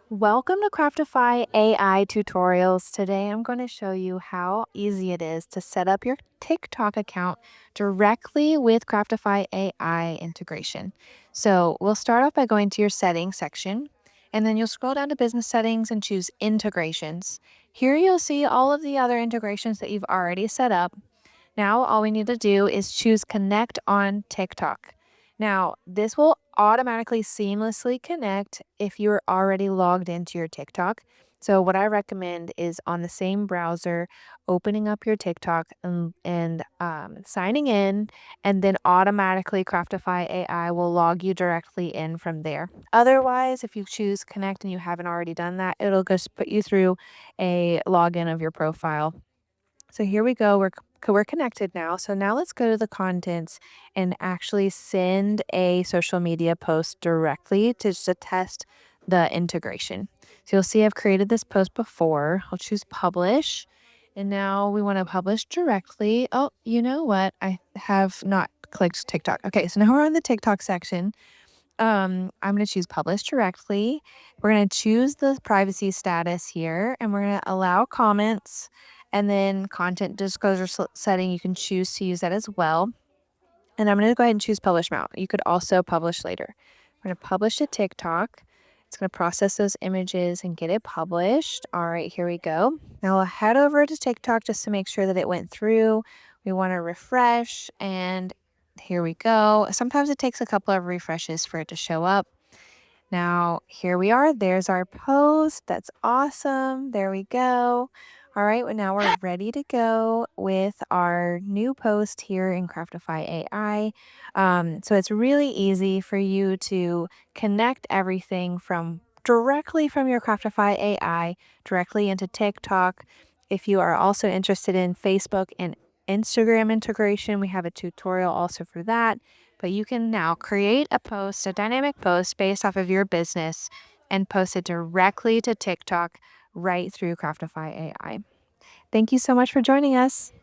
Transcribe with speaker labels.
Speaker 1: Welcome to Craftify AI tutorials. Today I'm going to show you how easy it is to set up your TikTok account directly with Craftify AI integration. So we'll start off by going to your settings section, and then you'll scroll down to business settings and choose integrations. Here you'll see all of the other integrations that you've already set up. Now, all we need to do is choose connect on TikTok. Now, this will automatically seamlessly connect if you're already logged into your TikTok. So, what I recommend is on the same browser, opening up your TikTok and signing in, and then automatically Craftify AI will log you directly in from there. Otherwise, if you choose connect and you haven't already done that, it'll just put you through a login of your profile. So here we go. We're connected now. So now let's go to the contents and actually send a social media post directly to test the integration. So you'll see I've created this post before. I'll choose publish. And now we want to publish directly. Oh, you know what? I have not clicked TikTok. Okay, so now we're on the TikTok section. I'm going to choose publish directly. We're going to choose the privacy status here, and we're going to allow comments, and then content disclosure setting. You can choose to use that as well. And I'm going to go ahead and choose publish now. You could also publish later. We're going to publish to TikTok. It's going to process those images and get it published. All right, here we go. Now we'll head over to TikTok just to make sure that it went through. We want to refresh, and here we go. Sometimes it takes a couple of refreshes for it to show up. Now, here we are. There's our post. That's awesome. There we go. All right, well, now we're ready to go with our new post here in Craftify AI. So it's really easy for you to connect everything from directly from your Craftify AI directly into TikTok. If you are also interested in Facebook and Instagram integration, we have a tutorial also for that. But you can now create a post, a dynamic post based off of your business, and post it directly to TikTok right through Craftify AI. Thank you so much for joining us.